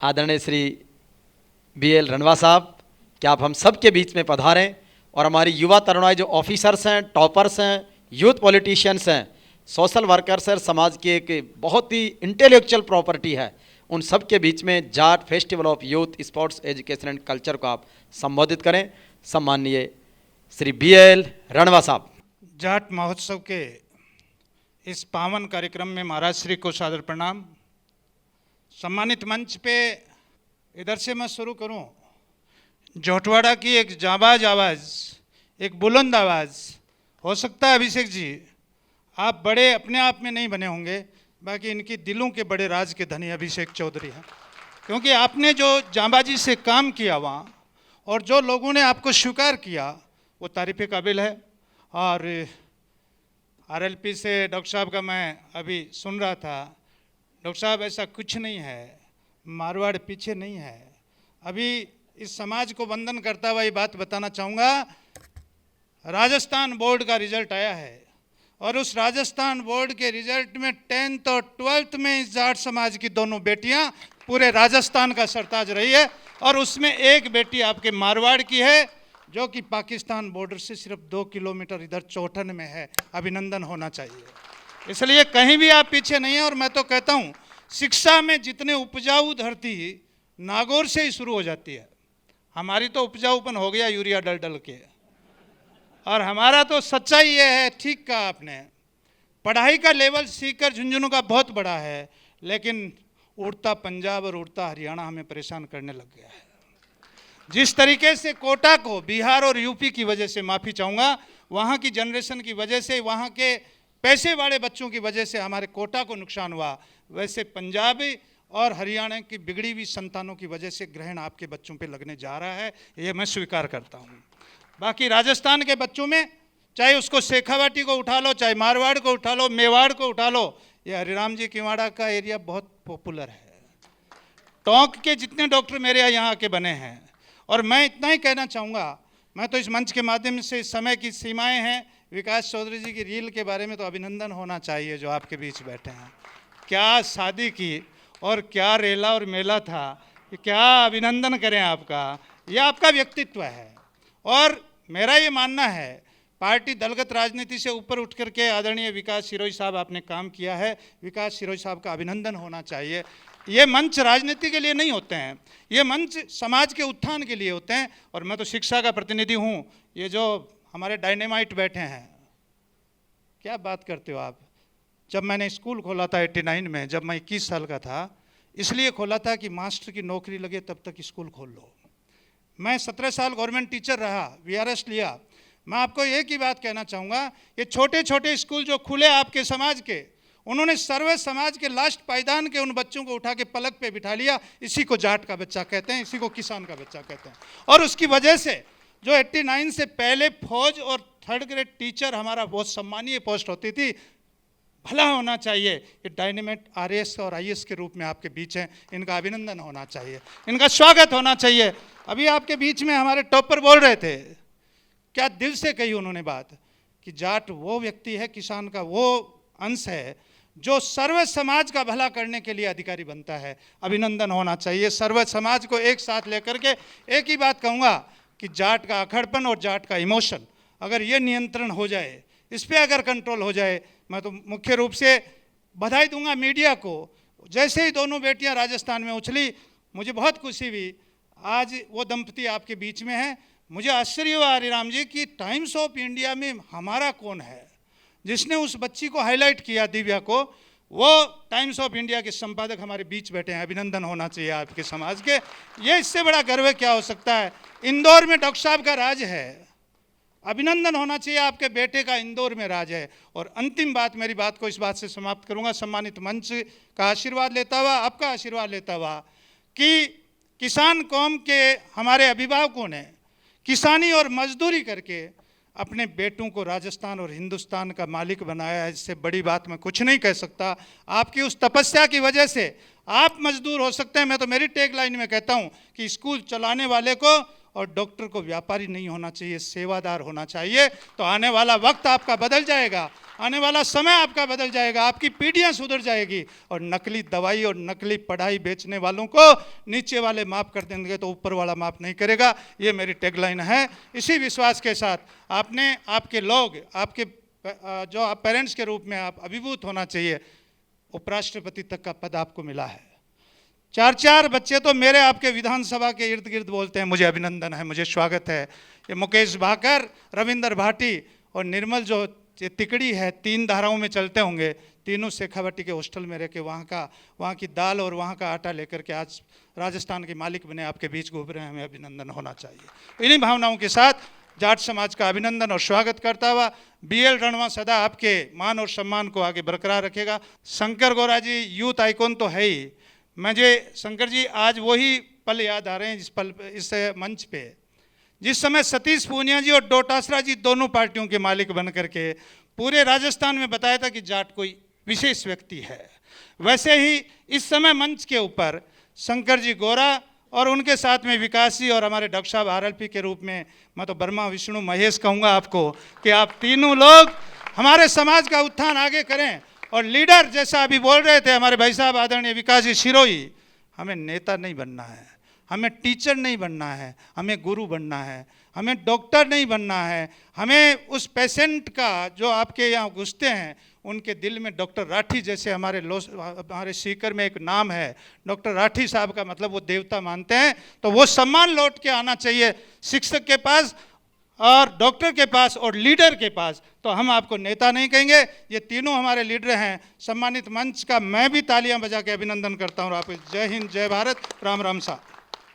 आदरणीय श्री BL रणवा साहब, क्या आप हम सब के बीच में पधारें और हमारी युवा तरुणाई जो ऑफिसर्स हैं, टॉपर्स हैं, यूथ पॉलिटिशियंस हैं, सोशल वर्कर्स हैं, समाज की एक बहुत ही इंटेलेक्चुअल प्रॉपर्टी है, उन सब के बीच में Jat festival of youth sports education and culture को आप संबोधित करें। सम्माननीय श्री BL रणवा साहब। जाट महोत्सव के इस पावन कार्यक्रम में महाराज श्री को सादर प्रणाम। सम्मानित मंच पे इधर से मैं शुरू करूं। जोटवाड़ा की एक जाबाज आवाज़, एक बुलंद आवाज़। हो सकता है अभिषेक जी आप बड़े अपने आप में नहीं बने होंगे, बाकी इनकी दिलों के बड़े राज के धनी अभिषेक चौधरी हैं, क्योंकि आपने जो जाबाजी से काम किया वहाँ और जो लोगों ने आपको स्वीकार किया वो तारीफ़ काबिल है। और RLP से डॉक्टर साहब का मैं अभी सुन रहा था। डॉक्टर साहब ऐसा कुछ नहीं है, मारवाड़ पीछे नहीं है। अभी इस समाज को वंदन करता हुआ ये बात बताना चाहूँगा, राजस्थान बोर्ड का रिजल्ट आया है और उस राजस्थान बोर्ड के रिजल्ट में 10th और 12th में इस जाट समाज की दोनों बेटियां पूरे राजस्थान का सरताज रही है और उसमें एक बेटी आपके मारवाड़ की है जो कि पाकिस्तान बॉर्डर से सिर्फ 2 किलोमीटर इधर चौठन में है। अभिनंदन होना चाहिए। इसलिए कहीं भी आप पीछे नहीं हैं। और मैं तो कहता हूँ शिक्षा में जितने उपजाऊ धरती नागौर से ही शुरू हो जाती है। हमारी तो उपजाऊपन हो गया यूरिया डल डल के, और हमारा तो सच्चाई ये है, ठीक कहा आपने, पढ़ाई का लेवल सीकर झुंझुनू का बहुत बड़ा है, लेकिन उड़ता पंजाब और उड़ता हरियाणा हमें परेशान करने लग गया है। जिस तरीके से कोटा को बिहार और यूपी की वजह से, माफ़ी चाहूँगा, वहाँ की जनरेशन की वजह से, वहाँ के पैसे वाले बच्चों की वजह से हमारे कोटा को नुकसान हुआ, वैसे पंजाब और हरियाणा की बिगड़ी हुई संतानों की वजह से ग्रहण आपके बच्चों पे लगने जा रहा है, ये मैं स्वीकार करता हूँ। बाकी राजस्थान के बच्चों में, चाहे उसको शेखावाटी को उठा लो, चाहे मारवाड़ को उठा लो, मेवाड़ को उठा लो, ये हरिराम जी किवाड़ा का एरिया बहुत पॉपुलर है। टोंक के जितने डॉक्टर मेरे यहाँ के बने हैं। और मैं इतना ही कहना चाहूँगा, मैं तो इस मंच के माध्यम से, इस समय की सीमाएं हैं, विकास चौधरी जी की रील के बारे में तो अभिनंदन होना चाहिए जो आपके बीच बैठे हैं। क्या शादी की और क्या रेला और मेला था, क्या अभिनंदन करें आपका, यह आपका व्यक्तित्व है। और मेरा ये मानना है पार्टी दलगत राजनीति से ऊपर उठ करके आदरणीय विकास सिरोही साहब आपने काम किया है, विकास सिरोही साहब का अभिनंदन होना चाहिए। ये मंच राजनीति के लिए नहीं होते हैं, ये मंच समाज के उत्थान के लिए होते हैं। और मैं तो शिक्षा का प्रतिनिधि हूँ। ये जो हमारे डायनेमाइट बैठे हैं, क्या बात करते हो आप। जब मैंने स्कूल खोला था 89 में, जब मैं 21 साल का था, इसलिए खोला था कि मास्टर की नौकरी लगे तब तक स्कूल खोल लो। मैं 17 साल गवर्नमेंट टीचर रहा, VRS लिया। मैं आपको एक ही बात कहना चाहूँगा, ये छोटे छोटे स्कूल जो खुले आपके समाज के, उन्होंने सर्वे समाज के लास्ट पायदान के उन बच्चों को उठा के पलक पे बिठा लिया। इसी को जाट का बच्चा कहते हैं, इसी को किसान का बच्चा कहते हैं। और उसकी वजह से जो 89 से पहले फौज और 3rd ग्रेड टीचर हमारा बहुत सम्मानीय पोस्ट होती थी, भला होना चाहिए। ये डायनेमाइट RAS और IAS के रूप में आपके बीच हैं, इनका अभिनंदन होना चाहिए, इनका स्वागत होना चाहिए। अभी आपके बीच में हमारे टॉपर बोल रहे थे, क्या दिल से कही उन्होंने बात कि जाट वो व्यक्ति है, किसान का वो अंश है जो सर्व समाज का भला करने के लिए अधिकारी बनता है। अभिनंदन होना चाहिए। सर्व समाज को एक साथ लेकर के एक ही बात कहूँगा कि जाट का अखड़पन और जाट का इमोशन, अगर ये नियंत्रण हो जाए, इस पर अगर कंट्रोल हो जाए, मैं तो मुख्य रूप से बधाई दूंगा मीडिया को। जैसे ही दोनों बेटियां राजस्थान में उछली, मुझे बहुत खुशी हुई। आज वो दंपति आपके बीच में है। मुझे आश्चर्य हुआ हरिराम जी कि टाइम्स ऑफ इंडिया में हमारा कौन है जिसने उस बच्ची को हाईलाइट किया, दिव्या को। वो टाइम्स ऑफ इंडिया के संपादक हमारे बीच बैठे हैं। अभिनंदन होना चाहिए आपके समाज के। ये इससे बड़ा गर्व क्या हो सकता है। इंदौर में डॉक्टर साहब का राज है, अभिनंदन होना चाहिए। आपके बेटे का इंदौर में राज है। और अंतिम बात, मेरी बात को इस बात से समाप्त करूंगा, सम्मानित मंच का आशीर्वाद लेता हुआ, आपका आशीर्वाद लेता हुआ, कि किसान कौम के हमारे अभिभावकों ने किसानी और मजदूरी करके अपने बेटों को राजस्थान और हिंदुस्तान का मालिक बनाया है। इससे बड़ी बात मैं कुछ नहीं कह सकता। आपकी उस तपस्या की वजह से आप मजदूर हो सकते हैं। मैं तो मेरी टैग लाइन में कहता हूं कि स्कूल चलाने वाले को और डॉक्टर को व्यापारी नहीं होना चाहिए, सेवादार होना चाहिए। तो आने वाला वक्त आपका बदल जाएगा, आने वाला समय आपका बदल जाएगा, आपकी पीढ़ियां सुधर जाएगी और नकली दवाई और नकली पढ़ाई बेचने वालों को नीचे वाले माफ़ कर देंगे तो ऊपर वाला माफ़ नहीं करेगा। ये मेरी टैगलाइन है। इसी विश्वास के साथ आपने, आपके लोग, आपके जो आप पेरेंट्स के रूप में आप अभिभूत होना चाहिए, उपराष्ट्रपति तक का पद आपको मिला है। 4 बच्चे तो मेरे आपके विधानसभा के इर्द गिर्द बोलते हैं मुझे अभिनंदन है, मुझे स्वागत है। ये मुकेश भाकर, रविंदर भाटी और निर्मल जो ये तिकड़ी है, 3 धाराओं में चलते होंगे, तीनों शेखावाटी के हॉस्टल में रह के वहाँ की दाल और वहाँ का आटा लेकर के आज राजस्थान के मालिक बने, आपके बीच घूम रहे हैं। हमें अभिनंदन होना चाहिए। इन्हीं भावनाओं के साथ जाट समाज का अभिनंदन और स्वागत करता हुआ BL रणवा सदा आपके मान और सम्मान को आगे बरकरार रखेगा। शंकर गौरा जी यूथ आइकॉन तो है ही। मुझे शंकर जी आज वही पल याद आ रहे हैं इस मंच पे, जिस समय सतीश पूनिया जी और डोटासरा जी दोनों पार्टियों के मालिक बन करके पूरे राजस्थान में बताया था कि जाट कोई विशेष व्यक्ति है। वैसे ही इस समय मंच के ऊपर शंकर जी गौरा और उनके साथ में विकास जी और हमारे डॉक्टर साहब RLP के रूप में, मैं तो ब्रह्मा विष्णु महेश कहूँगा आपको कि आप तीनों लोग हमारे समाज का उत्थान आगे करें। और लीडर जैसा अभी बोल रहे थे हमारे भाई साहब आदरणीय विकास जी शिरोई, हमें नेता नहीं बनना है, हमें टीचर नहीं बनना है, हमें गुरु बनना है, हमें डॉक्टर नहीं बनना है। हमें उस पेशेंट का जो आपके यहाँ घुसते हैं उनके दिल में डॉक्टर राठी जैसे हमारे सीकर में एक नाम है, डॉक्टर राठी साहब का मतलब वो देवता मानते हैं, तो वो सम्मान लौट के आना चाहिए शिक्षक के पास और डॉक्टर के पास और लीडर के पास। तो हम आपको नेता नहीं कहेंगे, ये तीनों हमारे लीडर हैं। सम्मानित मंच का मैं भी तालियां बजा के अभिनंदन करता हूँ। आप जय हिंद, जय भारत, राम राम साहब।